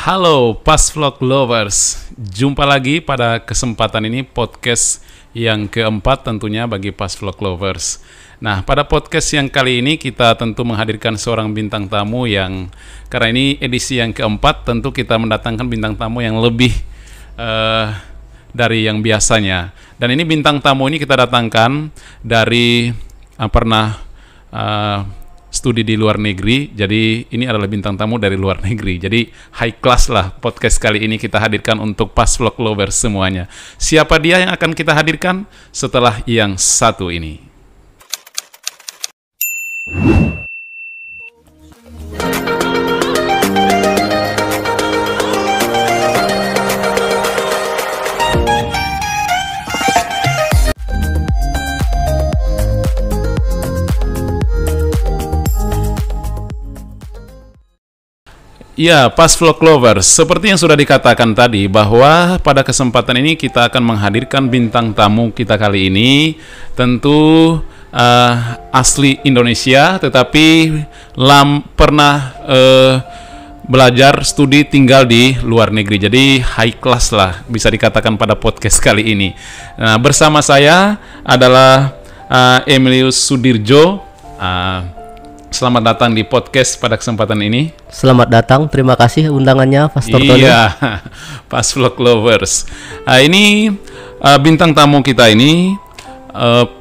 Halo Pas Vlog Lovers, jumpa lagi pada kesempatan ini podcast yang keempat tentunya bagi Pas Vlog Lovers. Nah, pada podcast yang kali ini kita tentu menghadirkan seorang bintang tamu yang, karena ini edisi yang keempat, tentu kita mendatangkan bintang tamu yang lebih dari yang biasanya. Dan ini bintang tamu ini kita datangkan dari pernah studi di luar negeri, jadi ini adalah bintang tamu dari luar negeri. Jadi high class lah podcast kali ini kita hadirkan untuk Pas Vlog Lovers semuanya. Siapa dia yang akan kita hadirkan setelah yang satu ini? Ya, Pas Vlog Lovers, seperti yang sudah dikatakan tadi bahwa pada kesempatan ini kita akan menghadirkan bintang tamu kita kali ini tentu asli Indonesia tetapi pernah belajar studi tinggal di luar negeri. Jadi high class lah bisa dikatakan pada podcast kali ini. Nah, bersama saya adalah Emilius Sudirjo. Selamat datang di podcast pada kesempatan ini. Selamat datang, terima kasih undangannya, Pastor Tony. Iya, Pas Vlog Lovers. Ini bintang tamu kita ini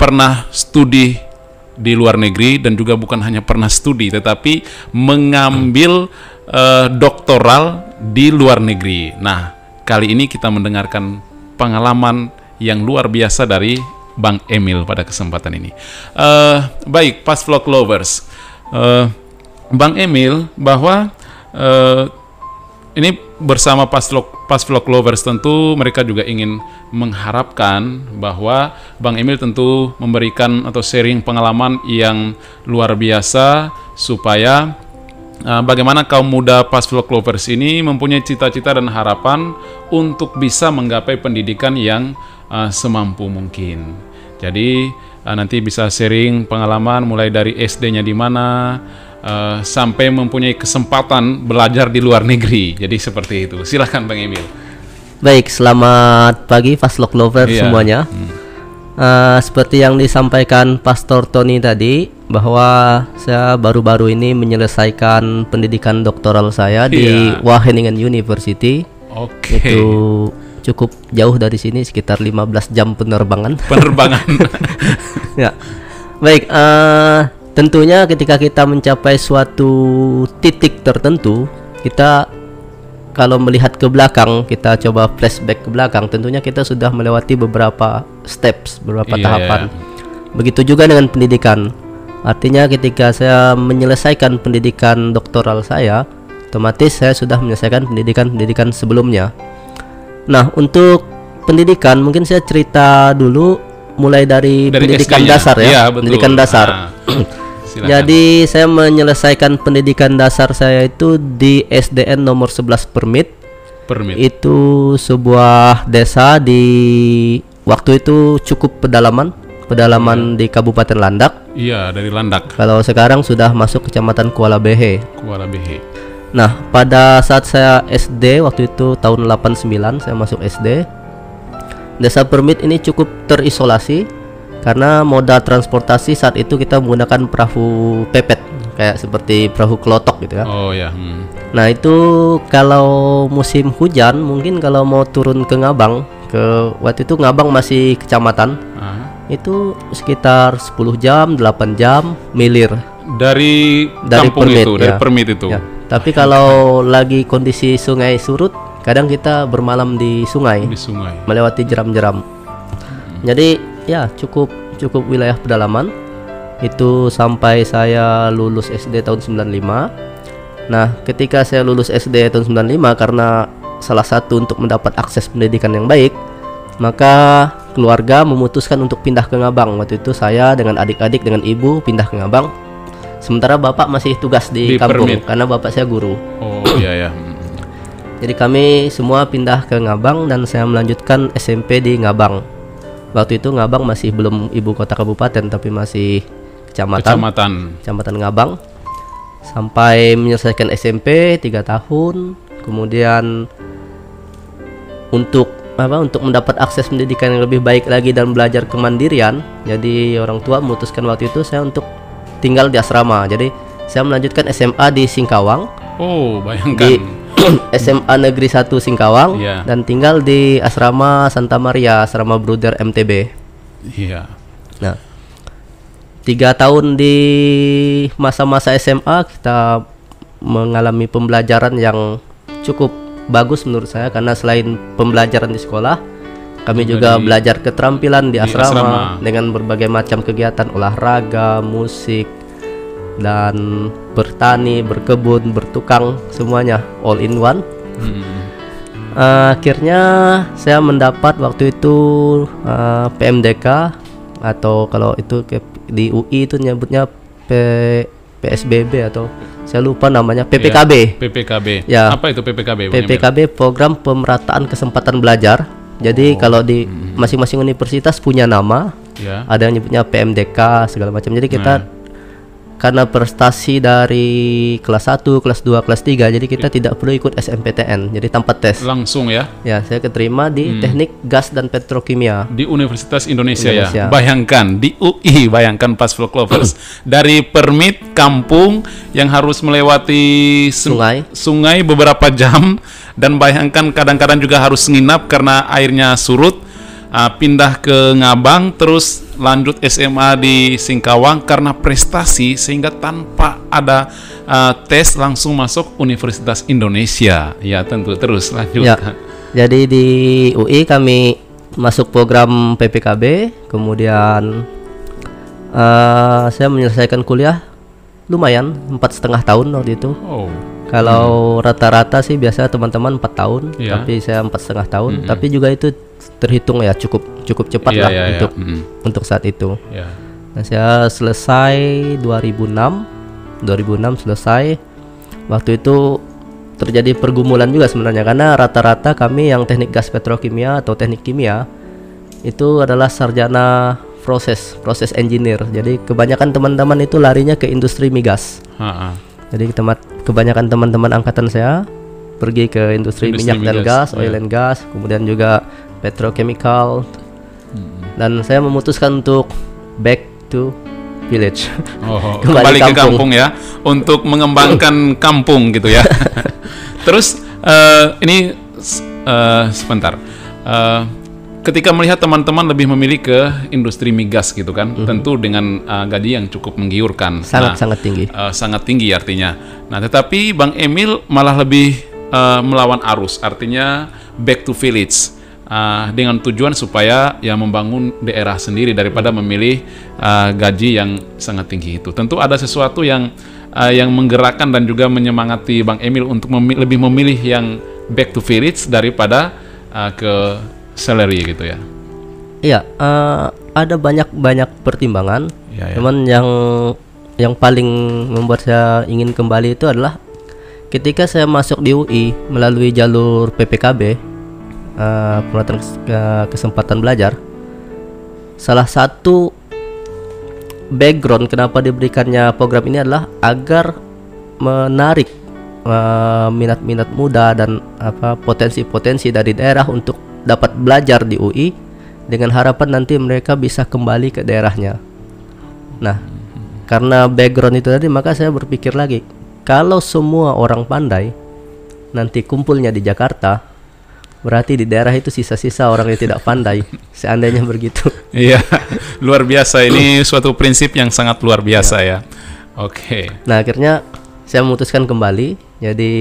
pernah studi di luar negeri dan juga bukan hanya pernah studi, tetapi mengambil doktoral di luar negeri. Nah, kali ini kita mendengarkan pengalaman yang luar biasa dari Bang Emil pada kesempatan ini. Baik, Pas Vlog Lovers. Bang Emil, bahwa ini bersama Pas Vlog Lovers tentu mereka juga ingin mengharapkan bahwa Bang Emil tentu memberikan atau sharing pengalaman yang luar biasa supaya bagaimana kaum muda Pas Vlog Lovers ini mempunyai cita-cita dan harapan untuk bisa menggapai pendidikan yang semampu mungkin. Jadi nanti bisa sharing pengalaman mulai dari SD-nya di mana sampai mempunyai kesempatan belajar di luar negeri. Jadi seperti itu. Silakan Bang Emil. Baik, selamat pagi Pas Vlog Lovers semuanya. Seperti yang disampaikan Pastor Tony tadi, bahwa saya baru-baru ini menyelesaikan pendidikan doktoral saya di Wageningen University. Itu cukup jauh dari sini, sekitar 15 jam penerbangan. Ya. Baik, tentunya ketika kita mencapai suatu titik tertentu, kita kalau melihat ke belakang, kita coba flashback ke belakang, tentunya kita sudah melewati beberapa steps, beberapa tahapan. Begitu juga dengan pendidikan. Artinya ketika saya menyelesaikan pendidikan doktoral saya, otomatis saya sudah menyelesaikan pendidikan sebelumnya. Nah, untuk pendidikan mungkin saya cerita dulu mulai dari pendidikan dasar ya, pendidikan dasar. Jadi saya menyelesaikan pendidikan dasar saya itu di SDN nomor 11 Permit. Itu sebuah desa di waktu itu cukup pedalaman di Kabupaten Landak. Iya, dari Landak. Kalau sekarang sudah masuk Kecamatan Kuala Behe. Nah, pada saat saya SD waktu itu tahun 89 saya masuk SD. Desa Permit ini cukup terisolasi karena moda transportasi saat itu kita menggunakan perahu pepet, kayak seperti perahu kelotok gitu ya. Nah, itu kalau musim hujan mungkin kalau mau turun ke Ngabang, waktu itu Ngabang masih kecamatan. Itu sekitar 10 jam, 8 jam milir dari kampung Permit, itu, dari Permit itu. Ya. Tapi kalau lagi kondisi sungai surut, kadang kita bermalam di sungai. Melewati jeram-jeram. Jadi ya cukup wilayah pedalaman. Itu sampai saya lulus SD tahun 95. Nah, ketika saya lulus SD tahun 95, karena salah satu untuk mendapat akses pendidikan yang baik, maka keluarga memutuskan untuk pindah ke Ngabang. Waktu itu saya dengan adik-adik dengan ibu pindah ke Ngabang. Sementara bapak masih tugas di kampung Permit. Karena bapak saya guru. Jadi kami semua pindah ke Ngabang dan saya melanjutkan SMP di Ngabang. Waktu itu Ngabang masih belum ibu kota kabupaten, tapi masih kecamatan Ngabang. Sampai menyelesaikan SMP 3 tahun. kemudian untuk mendapat akses pendidikan yang lebih baik lagi dan belajar kemandirian, jadi orang tua memutuskan waktu itu saya untuk tinggal di asrama. Jadi saya melanjutkan SMA di Singkawang. Oh, bayangkan. Di SMA Negeri 1 Singkawang, dan tinggal di asrama Santa Maria, asrama Bruder MTB. Iya. Nah, 3 tahun di masa-masa SMA kita mengalami pembelajaran yang cukup bagus menurut saya, karena selain pembelajaran di sekolah, kami juga belajar keterampilan di asrama dengan berbagai macam kegiatan olahraga, musik, dan bertani, berkebun, bertukang, semuanya all in one. Akhirnya saya mendapat waktu itu PMDK, atau kalau itu di UI itu nyebutnya PSBB, atau saya lupa namanya, PPKB. PPKB. Ya. Apa itu PPKB? PPKB, Program Pemerataan Kesempatan Belajar. Jadi kalau di masing-masing universitas punya nama, ada yang nyebutnya PMDK segala macam. Jadi kita karena prestasi dari kelas 1, kelas 2, kelas 3, jadi kita tidak perlu ikut SMPTN, jadi tanpa tes. Langsung ya? Ya, saya keterima di Teknik Gas dan Petrokimia. Di Universitas Indonesia. Ya? Bayangkan, di UI, bayangkan Fast Flock Lovers. Dari permit kampung yang harus melewati sungai beberapa jam, dan bayangkan kadang-kadang juga harus nginap karena airnya surut. Pindah ke Ngabang, terus lanjut SMA di Singkawang karena prestasi, sehingga tanpa ada tes langsung masuk Universitas Indonesia. Ya tentu, terus lanjutkan. Jadi di UI kami masuk program PPKB, kemudian saya menyelesaikan kuliah lumayan 4,5 tahun waktu itu. Kalau rata-rata sih biasa teman-teman 4 tahun, tapi saya 4,5 tahun. Tapi juga itu terhitung ya cukup cepat lah untuk saat itu. Nah, saya selesai 2006 selesai. Waktu itu terjadi pergumulan juga sebenarnya, karena rata-rata kami yang teknik gas petrokimia atau teknik kimia itu adalah sarjana proses engineer. Jadi kebanyakan teman-teman itu larinya ke industri migas. Jadi kebanyakan teman-teman angkatan saya pergi ke industri minyak dan gas, oil and gas, kemudian juga petrochemical. Dan saya memutuskan untuk back to village. Kembali ke kampung ya, untuk mengembangkan kampung gitu ya. Terus ini sebentar. Ketika melihat teman-teman lebih memilih ke industri migas gitu kan, tentu dengan gaji yang cukup menggiurkan, sangat tinggi, sangat tinggi artinya. Nah, tetapi Bang Emil malah lebih melawan arus, artinya back to village, dengan tujuan supaya ya membangun daerah sendiri daripada memilih gaji yang sangat tinggi itu. Tentu ada sesuatu yang menggerakkan dan juga menyemangati Bang Emil untuk lebih memilih yang back to village daripada ke salary gitu ya. Iya, ada banyak pertimbangan. Cuman yang paling membuat saya ingin kembali itu adalah ketika saya masuk di UI melalui jalur PPKB, Pemerataan Kesempatan Belajar. Salah satu background kenapa diberikannya program ini adalah agar menarik minat-minat muda dan potensi-potensi dari daerah untuk dapat belajar di UI, dengan harapan nanti mereka bisa kembali ke daerahnya. Nah, karena background itu tadi, maka saya berpikir lagi, kalau semua orang pandai nanti kumpulnya di Jakarta, berarti di daerah itu sisa-sisa orang yang tidak pandai. Seandainya begitu. Iya, luar biasa. Ini suatu prinsip yang sangat luar biasa ya. Oke. Nah, akhirnya saya memutuskan kembali. Jadi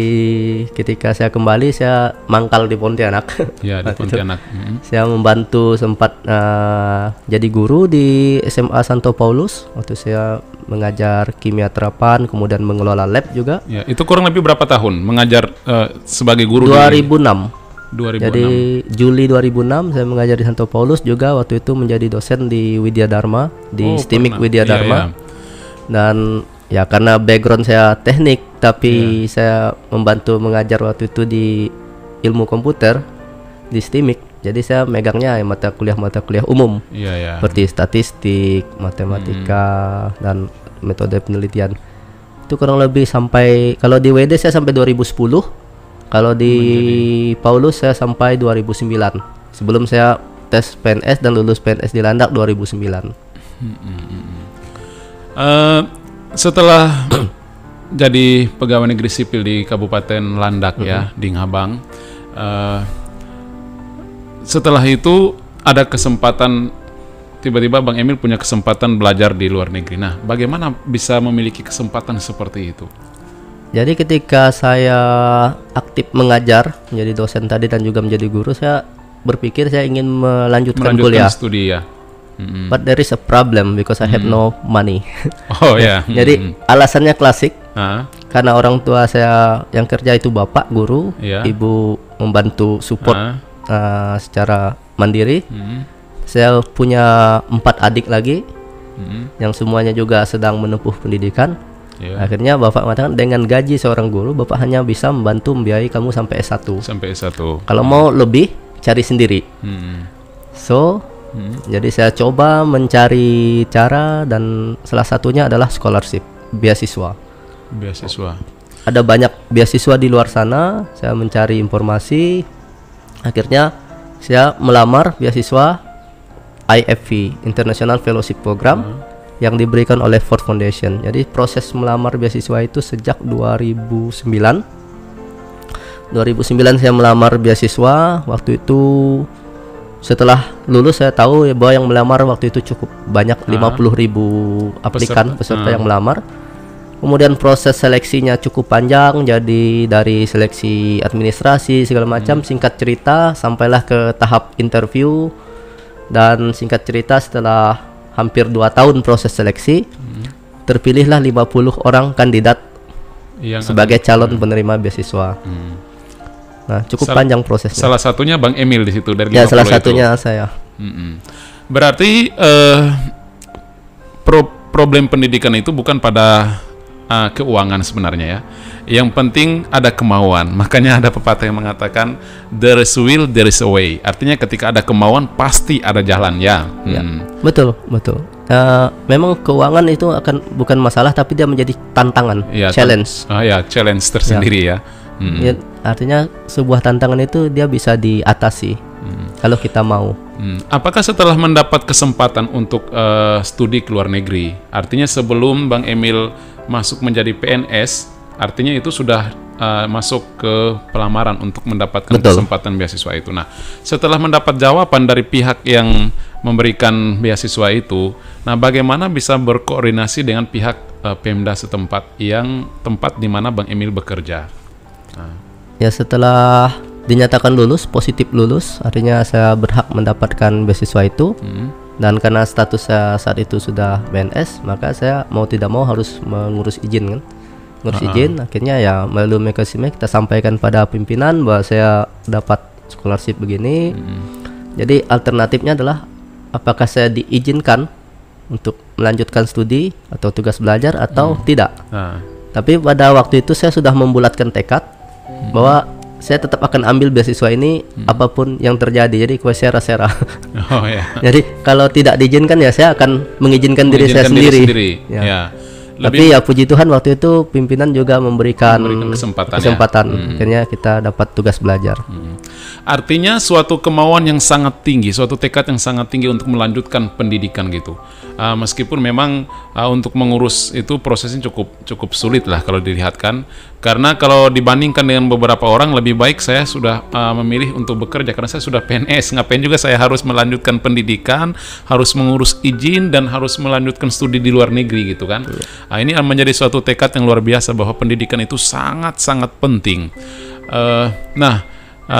ketika saya kembali, saya mangkal di Pontianak. Ya, di Pontianak. Saya membantu sempat jadi guru di SMA Santo Paulus. Waktu saya mengajar kimia terapan, kemudian mengelola lab juga. Ya, itu kurang lebih berapa tahun mengajar sebagai guru? 2006. 2006. Jadi Juli 2006 saya mengajar di Santo Paulus, juga waktu itu menjadi dosen di Widya Dharma, di STIMIK Widya Dharma. Dan ya karena background saya teknik, tapi saya membantu mengajar waktu itu di ilmu komputer di STIMIK. Jadi saya megangnya mata kuliah umum, seperti statistik, matematika, dan metode penelitian. Itu kurang lebih sampai, kalau di WD saya sampai 2010. Kalau di Paulus saya sampai 2009. Sebelum saya tes PNS dan lulus PNS di Landak 2009. Setelah jadi pegawai negeri sipil di Kabupaten Landak ya, di Ngabang. Setelah itu ada kesempatan, tiba-tiba Bang Emil punya kesempatan belajar di luar negeri. Nah, bagaimana bisa memiliki kesempatan seperti itu? Jadi ketika saya aktif mengajar, menjadi dosen tadi dan juga menjadi guru, saya berpikir saya ingin melanjutkan kuliah. Studi ya. But there is a problem because I have no money. Oh ya. Jadi alasannya klasik. Karena orang tua saya yang kerja itu bapak guru, ibu membantu support secara mandiri. Saya punya 4 adik lagi, yang semuanya juga sedang menempuh pendidikan. Akhirnya bapak mengatakan dengan gaji seorang guru, bapak hanya bisa membantu membiayai kamu sampai S1. Sampai S1. Kalau mau lebih, cari sendiri. Jadi saya coba mencari cara dan salah satunya adalah scholarship, beasiswa. Ada banyak beasiswa di luar sana. Saya mencari informasi. Akhirnya saya melamar beasiswa IFV, International Fellowship Program, yang diberikan oleh Ford Foundation. Jadi proses melamar beasiswa itu sejak 2009. 2009 saya melamar beasiswa. Waktu itu setelah lulus saya tahu bahwa yang melamar waktu itu cukup banyak, 50.000 aplikan peserta yang melamar. Kemudian proses seleksinya cukup panjang, jadi dari seleksi administrasi segala macam. Singkat cerita sampailah ke tahap interview, dan singkat cerita setelah hampir 2 tahun proses seleksi, terpilihlah 50 orang kandidat yang sebagai calon penerima beasiswa. Nah, cukup panjang prosesnya. Salah satunya Bang Emil di situ dari 50 ya, salah itu. satunya saya. Berarti problem pendidikan itu bukan pada keuangan sebenarnya ya. Yang penting ada kemauan. Makanya ada pepatah yang mengatakan there is will, there is a way. Artinya ketika ada kemauan pasti ada jalan ya. Betul. Memang keuangan itu bukan masalah, tapi dia menjadi tantangan, challenge. Challenge tersendiri ya. Ya, artinya sebuah tantangan itu dia bisa diatasi kalau kita mau. Apakah setelah mendapat kesempatan untuk studi ke luar negeri, artinya sebelum Bang Emil masuk menjadi PNS, artinya itu sudah masuk ke pelamaran untuk mendapatkan kesempatan beasiswa itu. Nah, setelah mendapat jawaban dari pihak yang memberikan beasiswa itu, nah bagaimana bisa berkoordinasi dengan pihak Pemda setempat yang tempat di mana Bang Emil bekerja? Ya, setelah dinyatakan lulus, positif lulus, artinya saya berhak mendapatkan beasiswa itu. Dan karena status saya saat itu sudah PNS, maka saya mau tidak mau harus mengurus izin kan. Ngurus izin, akhirnya ya melalui mekanisme kita sampaikan pada pimpinan bahwa saya dapat scholarship begini. Jadi alternatifnya adalah apakah saya diizinkan untuk melanjutkan studi atau tugas belajar atau tidak. Tapi pada waktu itu saya sudah membulatkan tekad bahwa saya tetap akan ambil beasiswa ini apapun yang terjadi. Jadi sera-sera. Jadi kalau tidak diizinkan ya saya akan mengizinkan diri saya sendiri. Tapi ya puji Tuhan waktu itu pimpinan juga memberikan kesempatan. Akhirnya kita dapat tugas belajar. Artinya suatu kemauan yang sangat tinggi, suatu tekad yang sangat tinggi untuk melanjutkan pendidikan gitu. Meskipun memang untuk mengurus itu prosesnya cukup sulit lah kalau dilihatkan. Karena kalau dibandingkan dengan beberapa orang, lebih baik saya sudah memilih untuk bekerja karena saya sudah PNS. Ngapain juga saya harus melanjutkan pendidikan, harus mengurus izin dan harus melanjutkan studi di luar negeri gitu kan. Ini menjadi suatu tekad yang luar biasa bahwa pendidikan itu sangat-sangat penting.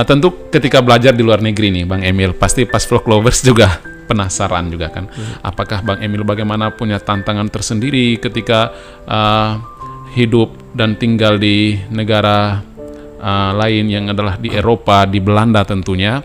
Tentu ketika belajar di luar negeri nih Bang Emil, pasti pas Vlog Lovers juga penasaran juga kan. Apakah Bang Emil bagaimana punya tantangan tersendiri ketika hidup dan tinggal di negara lain yang adalah di Eropa, di Belanda tentunya.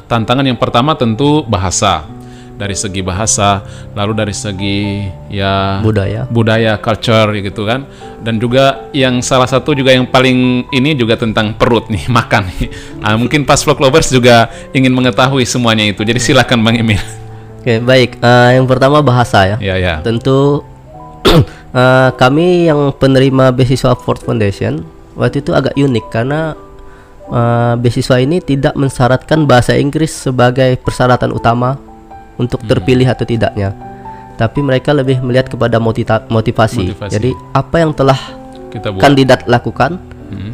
Tantangan yang pertama tentu bahasa. Dari segi bahasa, lalu dari segi ya budaya, culture gitu kan. Dan juga yang salah satu juga yang paling ini juga tentang perut nih, makan nih. Mungkin pas Vlog Lovers juga ingin mengetahui semuanya itu. Jadi silakan Bang Emil. Oke, baik. Yang pertama bahasa ya. Tentu kami yang penerima beasiswa Ford Foundation waktu itu agak unik karena beasiswa ini tidak mensyaratkan bahasa Inggris sebagai persyaratan utama untuk terpilih atau tidaknya, tapi mereka lebih melihat kepada motivasi. Jadi apa yang telah kandidat lakukan,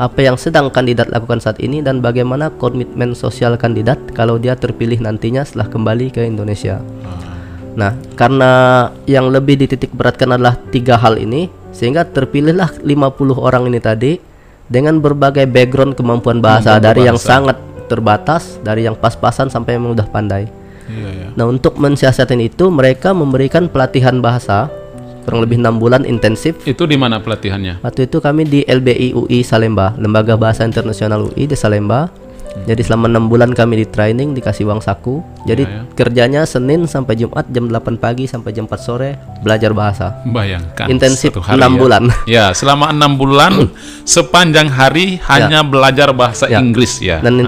apa yang sedang kandidat lakukan saat ini, dan bagaimana komitmen sosial kandidat kalau dia terpilih nantinya setelah kembali ke Indonesia. Nah, karena yang lebih dititik beratkan adalah 3 hal ini, sehingga terpilihlah 50 orang ini tadi dengan berbagai background kemampuan bahasa, dari yang sangat terbatas, dari yang pas-pasan sampai yang udah pandai. Nah, untuk mensiasatkan itu mereka memberikan pelatihan bahasa kurang lebih 6 bulan intensif. Itu di mana pelatihannya? Waktu itu kami di LBI UI Salemba, Lembaga Bahasa Internasional UI di Salemba. Jadi selama 6 bulan kami di training, dikasih uang saku. Jadi kerjanya Senin sampai Jumat jam 8 pagi sampai jam 4 sore belajar bahasa. Bayangkan intensif 6 bulan. Ya, selama 6 bulan sepanjang hari hanya belajar bahasa Inggris ya. Dan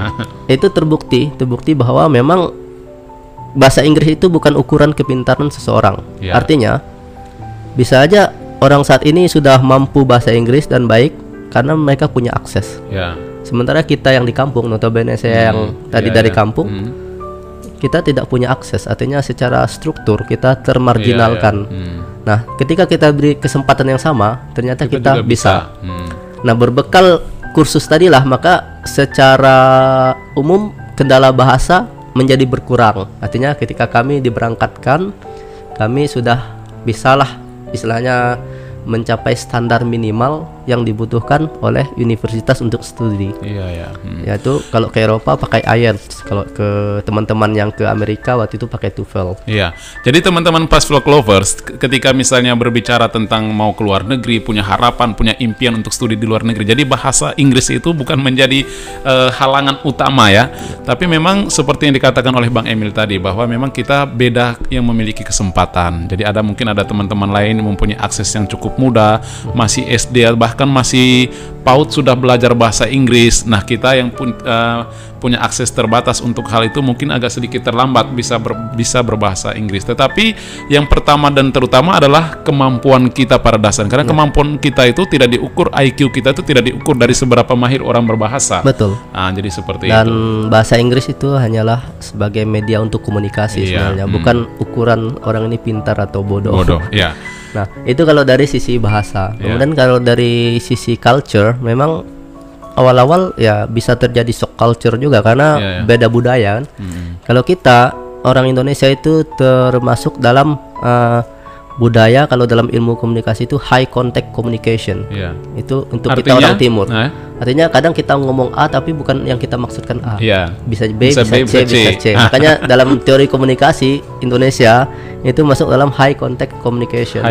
itu terbukti bahwa memang bahasa Inggris itu bukan ukuran kepintaran seseorang. Artinya bisa aja orang saat ini sudah mampu bahasa Inggris dan baik karena mereka punya akses. Sementara kita yang di kampung, notabene saya yang tadi dari kampung, kita tidak punya akses. Artinya secara struktur kita termarginalkan. Nah, ketika kita beri kesempatan yang sama, ternyata kita bisa. Nah, berbekal kursus tadilah, maka secara umum kendala bahasa menjadi berkurang. Artinya ketika kami diberangkatkan, kami sudah bisalah istilahnya mencapai standar minimal yang dibutuhkan oleh universitas untuk studi. Yaitu kalau ke Eropa pakai IELTS, kalau ke teman-teman yang ke Amerika waktu itu pakai TOEFL. Jadi teman-teman Fastlock Lovers, ketika misalnya berbicara tentang mau keluar negeri, punya harapan, punya impian untuk studi di luar negeri, jadi bahasa Inggris itu bukan menjadi halangan utama ya. Tapi memang seperti yang dikatakan oleh Bang Emil tadi, bahwa memang kita beda yang memiliki kesempatan. Jadi mungkin ada teman-teman lain yang mempunyai akses yang cukup muda, masih SD bahkan masih PAUD sudah belajar bahasa Inggris. Nah, kita yang punya akses terbatas untuk hal itu mungkin agak sedikit terlambat bisa berbahasa Inggris. Tetapi yang pertama dan terutama adalah kemampuan kita pada dasarnya. Karena kemampuan kita itu tidak diukur, IQ kita itu tidak diukur dari seberapa mahir orang berbahasa. Betul. Nah, jadi seperti itu. Dan bahasa Inggris itu hanyalah sebagai media untuk komunikasi sebenarnya, bukan ukuran orang ini pintar atau bodoh. Nah, itu kalau dari sisi bahasa. Kemudian kalau dari sisi culture, memang awal-awal ya bisa terjadi shock culture juga karena beda budaya kan. Kalau kita orang Indonesia itu termasuk dalam budaya, kalau dalam ilmu komunikasi itu high contact communication. Itu untuk artinya, kita orang timur. Artinya kadang kita ngomong A tapi bukan yang kita maksudkan A. Bisa B, bisa C. Makanya dalam teori komunikasi Indonesia itu masuk dalam high contact communication.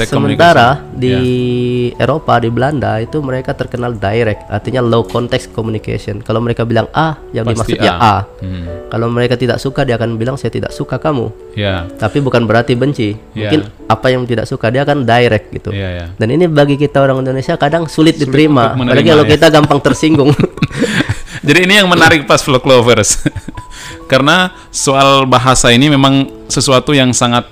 Sementara di Eropa, di Belanda itu mereka terkenal direct, artinya low context communication. Kalau mereka bilang A, yang pasti dimaksud ya A. Kalau mereka tidak suka, dia akan bilang saya tidak suka kamu. Tapi bukan berarti benci. Mungkin apa yang tidak suka, dia akan direct gitu. Dan ini bagi kita orang Indonesia kadang sulit diterima, apalagi kalau kita gampang tersinggung. Jadi ini yang menarik Fastlock Lovers. Karena soal bahasa ini memang sesuatu yang sangat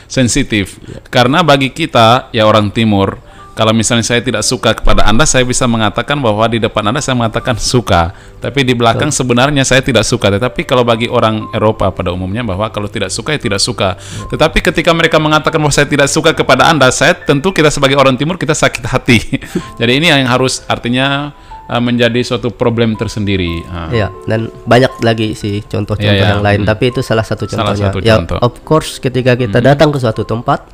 sensitif. Karena bagi kita ya orang timur, kalau misalnya saya tidak suka kepada Anda, saya bisa mengatakan bahwa di depan Anda saya mengatakan suka, tapi di belakang sebenarnya saya tidak suka. Tetapi kalau bagi orang Eropa pada umumnya bahwa kalau tidak suka ya tidak suka. Tetapi ketika mereka mengatakan bahwa saya tidak suka kepada Anda, tentu kita sebagai orang timur kita sakit hati. Jadi ini yang harus artinya menjadi suatu problem tersendiri. Dan banyak lagi sih contoh-contoh yang lain, tapi itu salah satu contohnya. Of course ketika kita datang ke suatu tempat,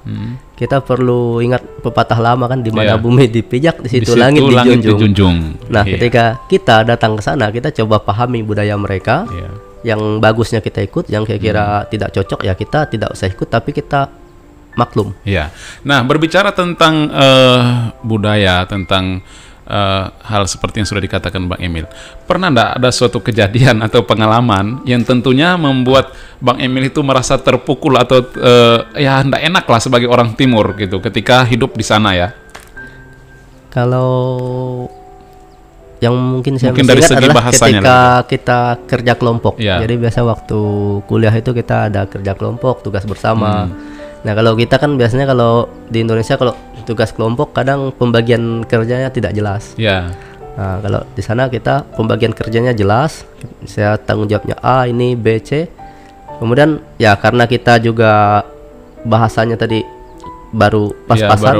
kita perlu ingat pepatah lama kan, di mana bumi dipijak, di situ langit dijunjung. Nah, ketika kita datang ke sana, kita coba pahami budaya mereka. Yang bagusnya kita ikut, yang kira-kira tidak cocok ya kita tidak usah ikut, tapi kita maklum. Nah, berbicara tentang budaya, tentang hal seperti yang sudah dikatakan Bang Emil, pernah enggak ada suatu kejadian atau pengalaman yang tentunya membuat Bang Emil itu merasa terpukul atau ya enggak enak lah sebagai orang timur gitu ketika hidup di sana ya? Kalau yang mungkin saya masih ingat adalah ketika kita kerja kelompok. Jadi biasa waktu kuliah itu kita ada kerja kelompok, tugas bersama. Nah, kalau kita kan biasanya kalau di Indonesia kalau tugas kelompok kadang pembagian kerjanya tidak jelas. Ya. Nah, kalau di sana kita pembagian kerjanya jelas. Saya tanggung jawabnya A, ini B, C. Kemudian ya karena kita juga bahasanya tadi baru pas-pasan.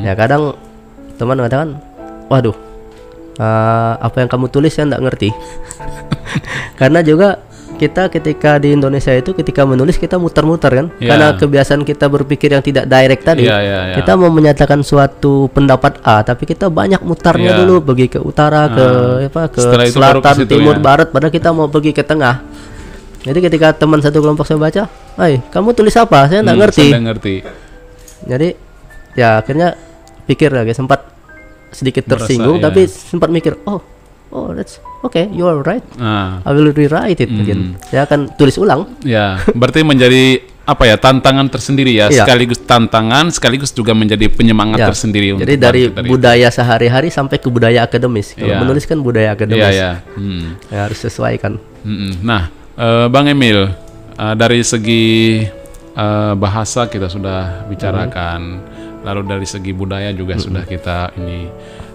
Ya kadang teman katakan, waduh, apa yang kamu tulis saya nggak ngerti. Karena juga kita ketika di Indonesia itu ketika menulis kita muter-muter kan, karena kebiasaan kita berpikir yang tidak direct tadi. Kita mau menyatakan suatu pendapat A, tapi kita banyak mutarnya dulu, pergi ke utara, ke selatan, timur, barat, padahal kita mau pergi ke tengah. Jadi ketika teman satu kelompok saya baca, kamu tulis apa? Saya nggak ngerti. Jadi ya akhirnya pikir lagi, sempat sedikit tersinggung, tapi sempat mikir, oh that's okay, you are right. I will rewrite it again. Saya akan tulis ulang. Ya, berarti menjadi apa ya, tantangan tersendiri ya, sekaligus tantangan, sekaligus juga menjadi penyemangat tersendiri. Jadi dari budaya sehari-hari sampai ke budaya akademis. Kalau menulis kan budaya akademis. Ya, harus sesuaikan. Nah, Bang Emil, dari segi bahasa kita sudah bicarakan, lalu dari segi budaya juga sudah kita ini.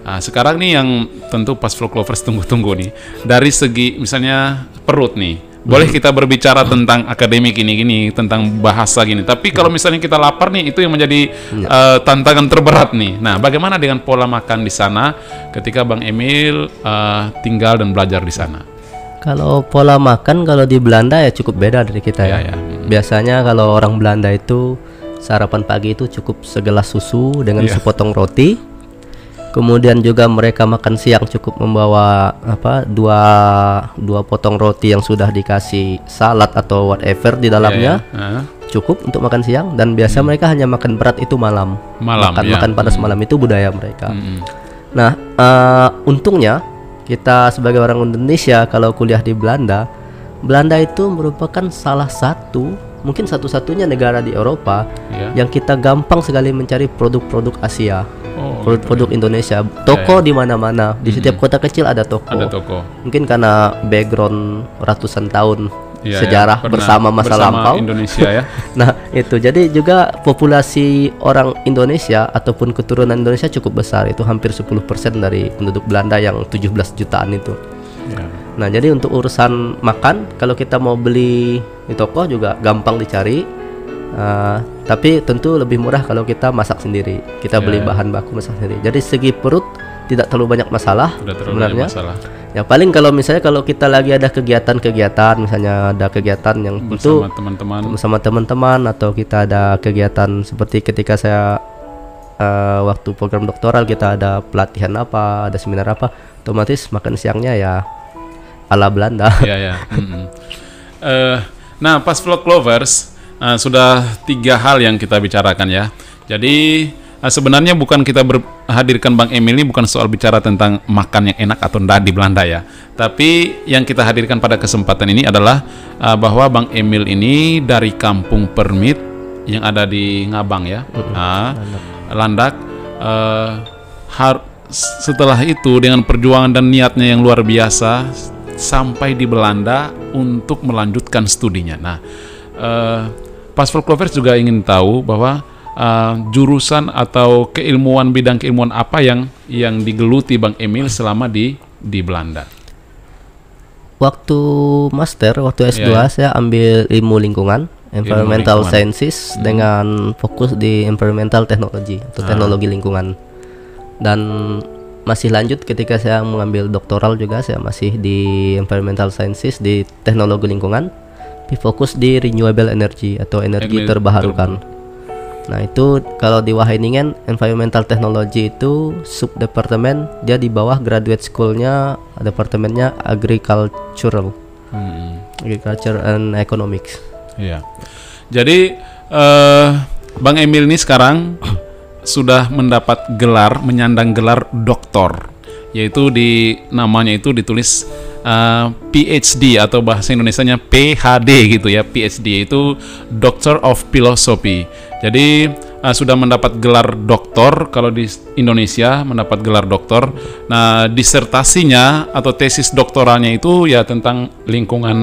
Nah, sekarang nih yang tentu pas Vlog Lovers tunggu-tunggu nih, dari segi misalnya perut nih, boleh kita berbicara tentang akademik gini-gini, tentang bahasa gini, tapi kalau misalnya kita lapar nih, itu yang menjadi tantangan terberat nih. Nah, bagaimana dengan pola makan di sana ketika Bang Emil tinggal dan belajar di sana? Kalau pola makan kalau di Belanda ya cukup beda dari kita ya. Biasanya kalau orang Belanda itu sarapan pagi itu cukup segelas susu dengan sepotong roti. Kemudian juga mereka makan siang cukup membawa dua potong roti yang sudah dikasih salad atau whatever di dalamnya. Cukup untuk makan siang, dan biasa mereka hanya makan berat itu malam. Makan panas malam itu budaya mereka. Nah, untungnya kita sebagai orang Indonesia kalau kuliah di Belanda itu merupakan salah satu, mungkin satu-satunya negara di Eropa yang kita gampang sekali mencari produk-produk Asia. Produk Indonesia, toko di mana-mana, di setiap kota kecil ada toko. Mungkin karena background ratusan tahun sejarah bersama masa lampau Indonesia ya. Nah, itu jadi juga populasi orang Indonesia ataupun keturunan Indonesia cukup besar, itu hampir 10% dari penduduk Belanda yang 17 jutaan itu. Nah, jadi untuk urusan makan, kalau kita mau beli di toko juga gampang dicari. Tapi tentu lebih murah kalau kita masak sendiri. Kita beli bahan baku masak sendiri. Jadi segi perut tidak terlalu banyak masalah sebenarnya. Ya paling kalau misalnya kalau kita lagi ada kegiatan-kegiatan, misalnya ada kegiatan yang tentu bersama teman-teman, atau kita ada kegiatan seperti ketika saya waktu program doktoral kita ada pelatihan apa, ada seminar apa, otomatis makan siangnya ya ala Belanda. Nah, pas Vlog Lovers sudah 3 hal yang kita bicarakan ya. Jadi sebenarnya bukan kita hadirkan Bang Emil ini bukan soal bicara tentang makan yang enak atau enggak di Belanda ya. Tapi yang kita hadirkan pada kesempatan ini adalah bahwa Bang Emil ini dari Kampung Permit yang ada di Ngabang ya. Landak. Setelah itu dengan perjuangan dan niatnya yang luar biasa sampai di Belanda untuk melanjutkan studinya. Nah, pas Vlog Lovers juga ingin tahu bahwa jurusan atau bidang keilmuan apa yang digeluti Bang Emil selama di Belanda. Waktu S2 saya ambil ilmu lingkungan, environmental sciences, dengan fokus di environmental technology atau teknologi lingkungan. Dan masih lanjut ketika saya mengambil doktoral juga, saya masih di environmental sciences di teknologi lingkungan. Fokus di renewable energy atau energi terbarukan. Nah, itu kalau di Wageningen environmental technology itu subdepartemen, dia di bawah graduate schoolnya departemennya agriculture and economics. Iya. Jadi Bang Emil ini sekarang sudah mendapat menyandang gelar doktor, yaitu namanya itu ditulis PhD atau bahasa Indonesianya PhD gitu ya. PhD itu Doctor of Philosophy. Jadi sudah mendapat gelar doktor, kalau di Indonesia mendapat gelar doktor. Nah, disertasinya atau tesis doktoralnya itu ya tentang lingkungan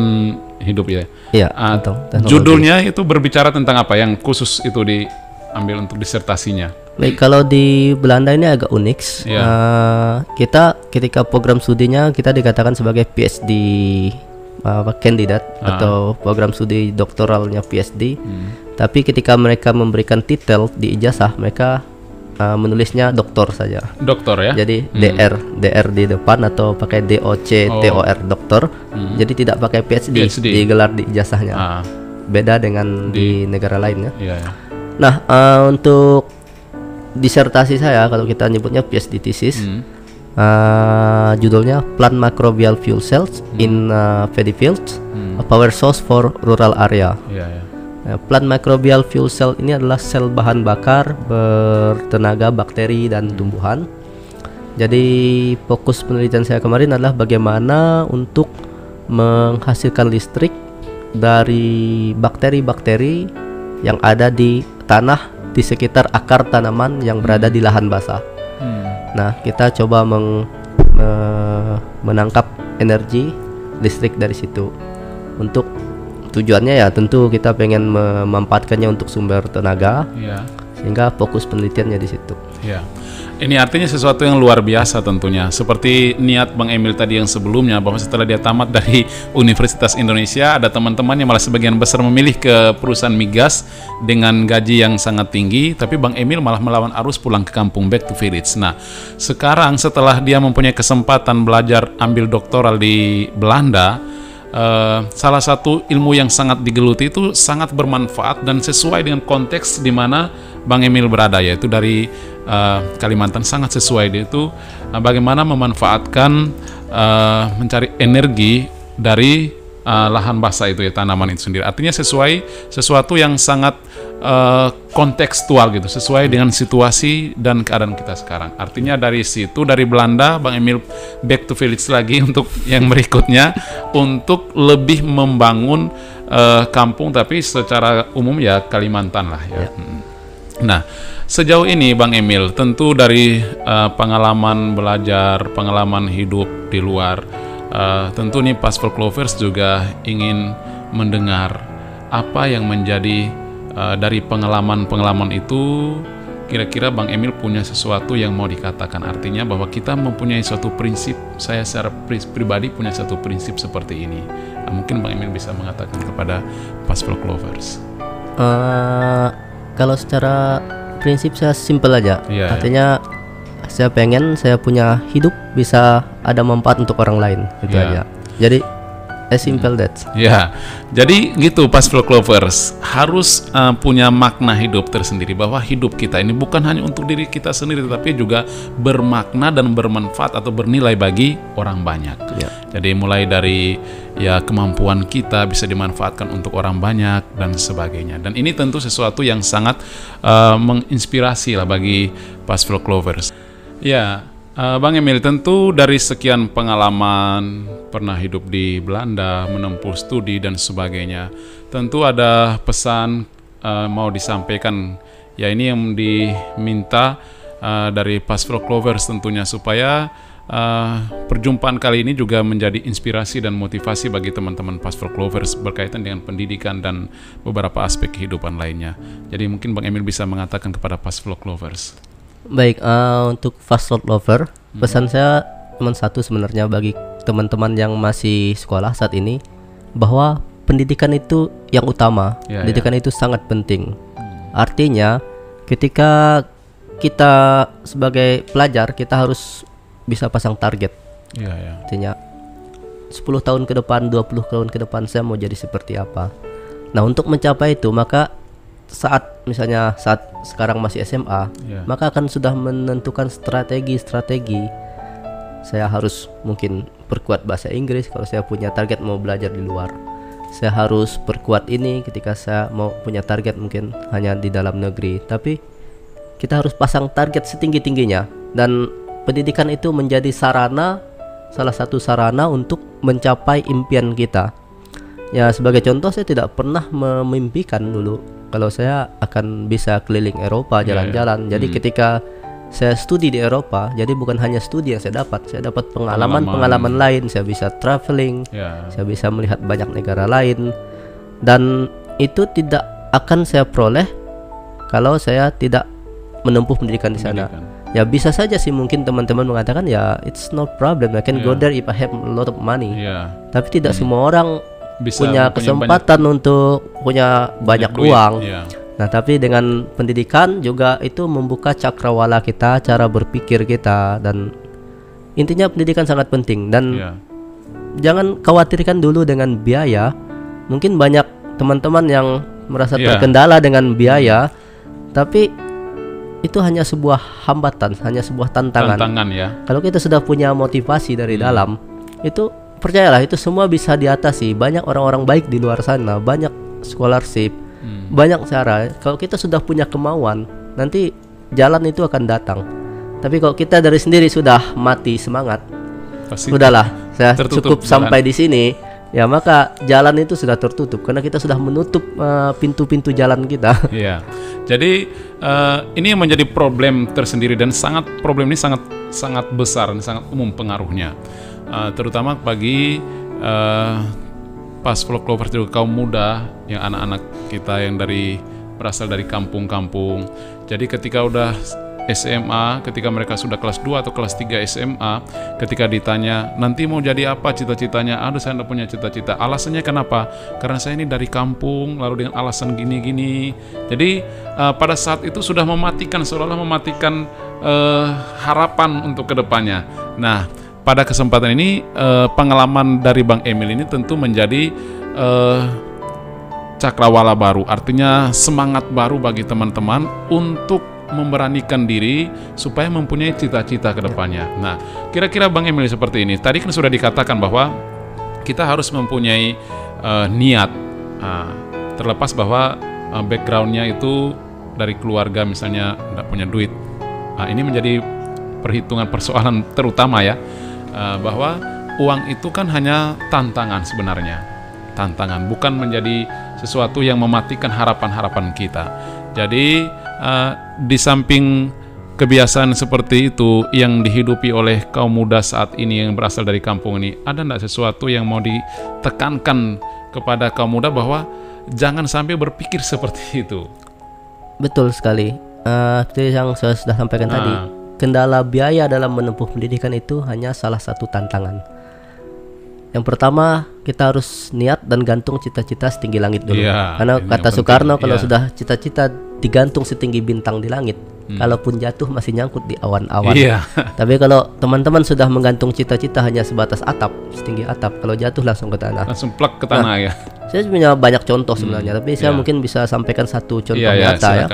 hidup ya. Iya, judulnya itu berbicara tentang apa yang khusus itu ambil untuk disertasinya? Baik, kalau di Belanda ini agak unik. Kita ketika program studinya kita dikatakan sebagai PhD kandidat atau program studi doktoralnya PhD. Tapi ketika mereka memberikan titel di ijazah, mereka menulisnya doktor saja. Doktor ya. Jadi DR di depan atau pakai DOC-TOR doktor. Jadi tidak pakai PhD digelar di ijazahnya. Beda dengan di negara lain ya. Nah, untuk disertasi saya, kalau kita nyebutnya PhD thesis, judulnya Plant Microbial Fuel Cells in Paddy Fields, a Power Source for Rural Area. Plant microbial fuel cell ini adalah sel bahan bakar bertenaga bakteri dan tumbuhan. Jadi fokus penelitian saya kemarin adalah bagaimana untuk menghasilkan listrik dari bakteri-bakteri yang ada di tanah di sekitar akar tanaman yang berada di lahan basah. Nah, kita coba menangkap energi listrik dari situ. Untuk tujuannya ya tentu kita pengen memanfaatkannya untuk sumber tenaga, sehingga fokus penelitiannya di situ. Ini artinya sesuatu yang luar biasa tentunya. Seperti niat Bang Emil tadi yang sebelumnya, bahwa setelah dia tamat dari Universitas Indonesia, ada teman-teman yang malah sebagian besar memilih ke perusahaan migas dengan gaji yang sangat tinggi, tapi Bang Emil malah melawan arus pulang ke kampung, back to village. Nah, sekarang setelah dia mempunyai kesempatan belajar ambil doktoral di Belanda, salah satu ilmu yang sangat digeluti itu sangat bermanfaat dan sesuai dengan konteks di mana Bang Emil berada, yaitu dari Kalimantan. Sangat sesuai itu bagaimana memanfaatkan mencari energi dari lahan basah itu ya, tanaman itu sendiri. Artinya sesuatu yang sangat kontekstual gitu, sesuai dengan situasi dan keadaan kita sekarang. Artinya dari situ, dari Belanda, Bang Emil back to village lagi untuk yang berikutnya, untuk lebih membangun kampung, tapi secara umum ya Kalimantan lah ya. Nah, sejauh ini Bang Emil, tentu dari pengalaman belajar, pengalaman hidup di luar, tentu nih Passflock Lovers juga ingin mendengar apa yang menjadi dari pengalaman-pengalaman itu. Kira-kira Bang Emil punya sesuatu yang mau dikatakan, artinya bahwa kita mempunyai suatu prinsip. Saya secara pribadi punya satu prinsip seperti ini. Mungkin Bang Emil bisa mengatakan kepada Passflock Lovers. Kalau secara prinsip saya simple aja. Artinya saya pengen saya punya hidup bisa ada manfaat untuk orang lain, itu aja. Jadi as simple that. Jadi gitu Passflock Lovers, harus punya makna hidup tersendiri, bahwa hidup kita ini bukan hanya untuk diri kita sendiri, tetapi juga bermakna dan bermanfaat atau bernilai bagi orang banyak. Jadi mulai dari kemampuan kita bisa dimanfaatkan untuk orang banyak dan sebagainya. Dan ini tentu sesuatu yang sangat menginspirasi lah bagi Passflock Lovers. Bang Emil, tentu dari sekian pengalaman, pernah hidup di Belanda, menempuh studi dan sebagainya, tentu ada pesan mau disampaikan. Ini yang diminta dari Passflock Lovers tentunya, supaya perjumpaan kali ini juga menjadi inspirasi dan motivasi bagi teman-teman Passflock Lovers berkaitan dengan pendidikan dan beberapa aspek kehidupan lainnya. Jadi mungkin Bang Emil bisa mengatakan kepada Passflock Lovers. Baik, untuk Passflock Lover, pesan saya cuma satu sebenarnya bagi teman-teman yang masih sekolah saat ini, bahwa pendidikan itu yang utama. Pendidikan itu sangat penting. Artinya ketika kita sebagai pelajar, kita harus bisa pasang target. Artinya 10 tahun ke depan, 20 tahun ke depan saya mau jadi seperti apa. Nah, untuk mencapai itu, maka saat sekarang masih SMA, maka akan sudah menentukan strategi. Saya harus mungkin perkuat bahasa Inggris kalau saya punya target mau belajar di luar. Saya harus perkuat ini ketika saya mau punya target mungkin hanya di dalam negeri. Tapi kita harus pasang target setinggi-tingginya, dan pendidikan itu menjadi salah satu sarana untuk mencapai impian kita. Sebagai contoh, saya tidak pernah memimpikan dulu kalau saya akan bisa keliling Eropa jalan-jalan. Jadi ketika saya studi di Eropa, jadi bukan hanya studi yang saya dapat pengalaman lain. Saya bisa traveling, saya bisa melihat banyak negara lain, dan itu tidak akan saya peroleh kalau saya tidak menempuh pendidikan di sana. Ya bisa saja sih mungkin teman-teman mengatakan ya it's no problem, I can go there if I have a lot of money. Tapi tidak semua orang punya kesempatan untuk punya banyak uang. Nah, tapi dengan pendidikan juga itu membuka cakrawala kita, cara berpikir kita, dan intinya pendidikan sangat penting. Dan jangan khawatirkan dulu dengan biaya. Mungkin banyak teman-teman yang merasa terkendala dengan biaya, tapi itu hanya sebuah hambatan, hanya sebuah tantangan. Kalau kita sudah punya motivasi dari dalam, itu percayalah itu semua bisa diatasi. Banyak orang-orang baik di luar sana, banyak scholarship, banyak cara. Kalau kita sudah punya kemauan, nanti jalan itu akan datang. Tapi kalau kita dari sendiri sudah mati semangat, sudahlah, saya cukup sampai di sini. Ya maka jalan itu sudah tertutup karena kita sudah menutup pintu-pintu jalan kita. Jadi ini yang menjadi problem tersendiri dan problem ini sangat besar dan sangat umum pengaruhnya, terutama bagi Fast Flock Lovers juga kaum muda, yang anak-anak kita yang berasal dari kampung-kampung. Jadi ketika udah SMA, ketika mereka sudah kelas 2 atau kelas 3 SMA, ketika ditanya nanti mau jadi apa cita-citanya, aduh saya tidak punya cita-cita. Alasannya kenapa? Karena saya ini dari kampung, lalu dengan alasan gini-gini. Jadi pada saat itu sudah seolah-olah mematikan harapan untuk kedepannya. Nah, pada kesempatan ini pengalaman dari Bang Emil ini tentu menjadi cakrawala baru, artinya semangat baru bagi teman-teman untuk memberanikan diri supaya mempunyai cita-cita ke depannya. Nah, kira-kira Bang Emil seperti ini. Tadi kan sudah dikatakan bahwa kita harus mempunyai niat, terlepas bahwa backgroundnya itu dari keluarga misalnya tidak punya duit. Ini menjadi perhitungan persoalan terutama ya, bahwa uang itu kan hanya tantangan sebenarnya. Tantangan, bukan menjadi sesuatu yang mematikan harapan-harapan kita. Jadi di samping kebiasaan seperti itu yang dihidupi oleh kaum muda saat ini yang berasal dari kampung ini, ada enggak sesuatu yang mau ditekankan kepada kaum muda bahwa jangan sampai berpikir seperti itu? Betul sekali. Itu yang saya sudah sampaikan tadi. Kendala biaya dalam menempuh pendidikan itu hanya salah satu tantangan. Yang pertama, kita harus niat dan gantung cita-cita setinggi langit dulu. Karena kata Soekarno, kalau sudah cita-cita digantung setinggi bintang di langit, kalaupun jatuh masih nyangkut di awan-awan. Tapi kalau teman-teman sudah menggantung cita-cita hanya sebatas atap, setinggi atap, kalau jatuh langsung ke tanah. Langsung plak ke tanah ya. Saya punya banyak contoh sebenarnya, tapi saya mungkin bisa sampaikan satu contoh nyata ya.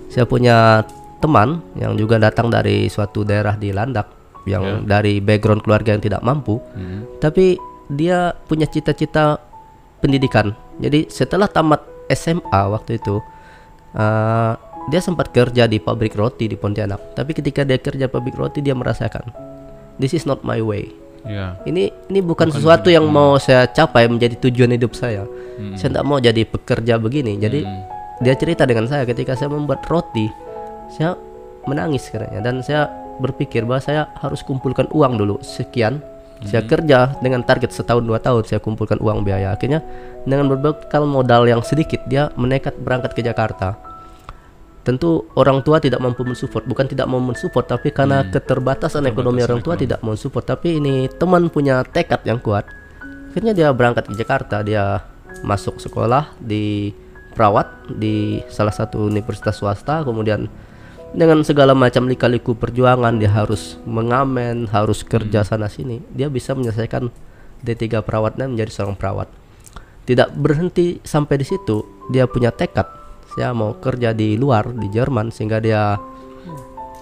Saya punya teman yang juga datang dari suatu daerah di Landak, yang dari background keluarga yang tidak mampu, tapi dia punya cita-cita pendidikan. Jadi setelah tamat SMA waktu itu, dia sempat kerja di pabrik roti di Pontianak. Tapi ketika dia kerja pabrik roti, dia merasakan this is not my way. Ini bukan sesuatu yang mau saya capai menjadi tujuan hidup saya. Saya tidak mau jadi pekerja begini. Jadi dia cerita dengan saya, ketika saya membuat roti, saya menangis katanya. Dan saya berpikir bahwa saya harus kumpulkan uang dulu sekian. Saya kerja dengan target setahun 2 tahun saya kumpulkan uang biaya. Akhirnya dengan berbekal modal yang sedikit, dia menekat berangkat ke Jakarta. Tentu orang tua tidak mampu mensupport, bukan tidak mau mensupport, tapi karena keterbatasan ekonomi orang tua tidak mau support. Tapi ini teman punya tekad yang kuat. Akhirnya dia berangkat ke Jakarta, dia masuk sekolah di perawat di salah satu universitas swasta, kemudian dengan segala macam lika-liku perjuangan, dia harus mengamen, harus kerja sana sini, dia bisa menyelesaikan D3 perawat dan menjadi seorang perawat. Tidak berhenti sampai di situ, dia punya tekad, saya mau kerja di luar, di Jerman, sehingga dia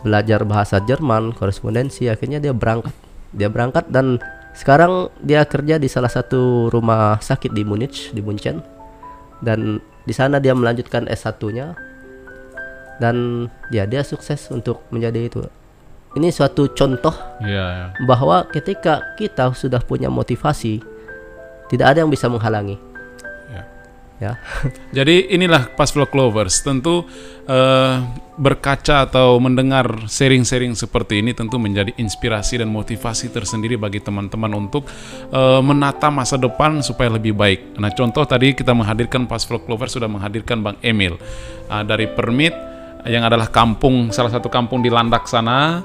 belajar bahasa Jerman, korespondensi. Akhirnya dia berangkat dan sekarang dia kerja di salah satu rumah sakit di Munich, di Munchen, dan di sana dia melanjutkan S1-nya. Dan ya dia sukses untuk menjadi itu. Ini suatu contoh bahwa ketika kita sudah punya motivasi, tidak ada yang bisa menghalangi. Jadi inilah Fast Flock Lovers, tentu berkaca atau mendengar sharing-sharing seperti ini tentu menjadi inspirasi dan motivasi tersendiri bagi teman-teman untuk menata masa depan supaya lebih baik. Nah, contoh tadi kita menghadirkan Fast Flock Lovers sudah menghadirkan Bang Emil dari Permit. yang adalah salah satu kampung di Landak sana,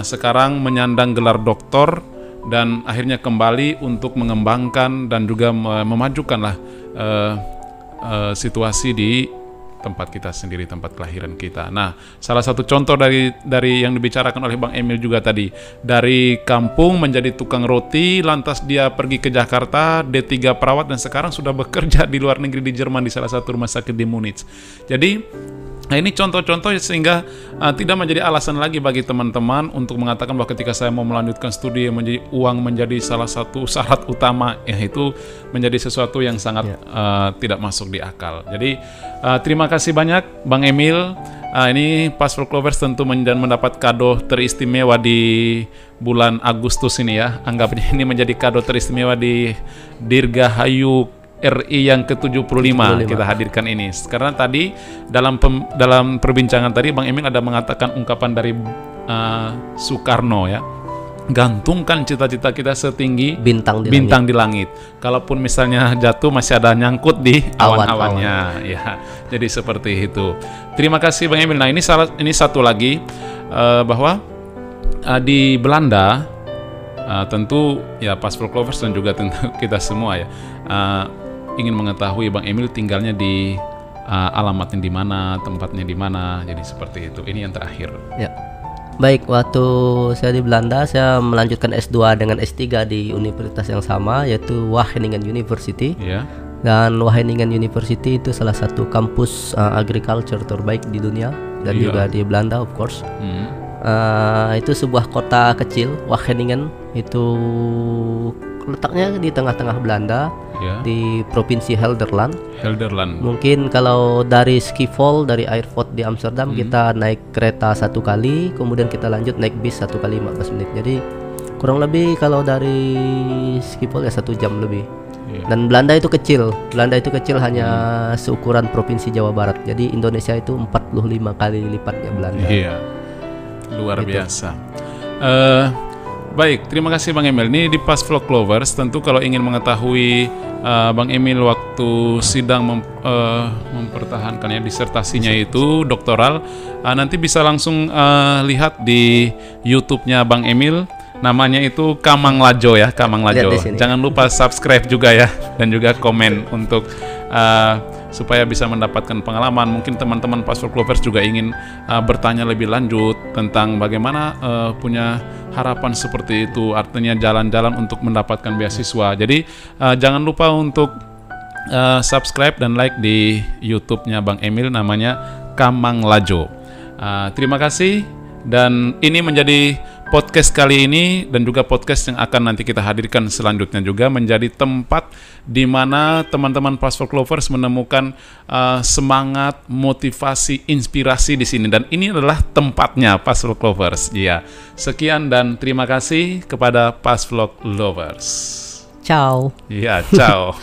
sekarang menyandang gelar doktor dan akhirnya kembali untuk mengembangkan dan juga memajukanlah situasi di tempat kita sendiri, tempat kelahiran kita. Nah, salah satu contoh dari yang dibicarakan oleh Bang Emil juga tadi, dari kampung menjadi tukang roti, lantas dia pergi ke Jakarta, D3 perawat, dan sekarang sudah bekerja di luar negeri di Jerman di salah satu rumah sakit di Munich. Jadi nah, ini contoh-contoh sehingga tidak menjadi alasan lagi bagi teman-teman untuk mengatakan bahwa ketika saya mau melanjutkan studi, uang menjadi salah satu syarat utama, ya itu menjadi sesuatu yang sangat tidak masuk di akal. Jadi terima kasih banyak Bang Emil. Ini Passflock Lovers tentu mendapat kado teristimewa di bulan Agustus ini ya. Anggapnya ini menjadi kado teristimewa di Dirgahayu RI yang ke-75 kita hadirkan ini. Karena tadi dalam perbincangan tadi Bang Emil ada mengatakan ungkapan dari Soekarno ya. Gantungkan cita-cita kita setinggi bintang di langit. Kalaupun misalnya jatuh masih ada nyangkut di awan-awannya ya. Jadi seperti itu. Terima kasih Bang Emil. Nah, ini satu lagi bahwa di Belanda tentu ya Passflock Lovers dan juga tentu kita semua ya ingin mengetahui Bang Emil tinggalnya di alamatnya di mana, tempatnya di mana. Jadi seperti itu. Ini yang terakhir. Ya. Baik, waktu saya di Belanda, saya melanjutkan S2 dengan S3 di universitas yang sama, yaitu Wageningen University. Yeah. Dan Wageningen University itu salah satu kampus agriculture terbaik di dunia dan juga di Belanda, of course. Itu sebuah kota kecil, Wageningen, itu letaknya di tengah-tengah Belanda, di provinsi Gelderland. Mungkin kalau dari Schiphol, dari Airport di Amsterdam, kita naik kereta 1 kali, kemudian kita lanjut naik bis 1 kali 15 menit. Jadi kurang lebih kalau dari Schiphol ya 1 jam lebih. Dan Belanda itu kecil. Hanya seukuran provinsi Jawa Barat. Jadi Indonesia itu 45 kali lipatnya Belanda. Iya. Luar biasa. Baik, terima kasih Bang Emil. Ini di Passflock Lovers, tentu kalau ingin mengetahui Bang Emil waktu sidang mempertahankan ya disertasinya itu doktoral, nanti bisa langsung lihat di YouTube-nya Bang Emil. Namanya itu Kamang Lajo ya, Kamang Lajo. Jangan lupa subscribe juga ya, dan juga komen untuk supaya bisa mendapatkan pengalaman. Mungkin teman-teman Passflock Lovers juga ingin bertanya lebih lanjut tentang bagaimana punya harapan seperti itu, artinya jalan-jalan untuk mendapatkan beasiswa. Jadi jangan lupa untuk subscribe dan like di YouTube-nya Bang Emil, namanya Kamang Lajo. Terima kasih, dan ini menjadi podcast kali ini dan juga podcast yang akan nanti kita hadirkan selanjutnya juga menjadi tempat di mana teman-teman Passflock Lovers menemukan semangat, motivasi, inspirasi di sini, dan ini adalah tempatnya Passflock Lovers. Ya, sekian dan terima kasih kepada Passflock Lovers. Ciao. Ya, ciao.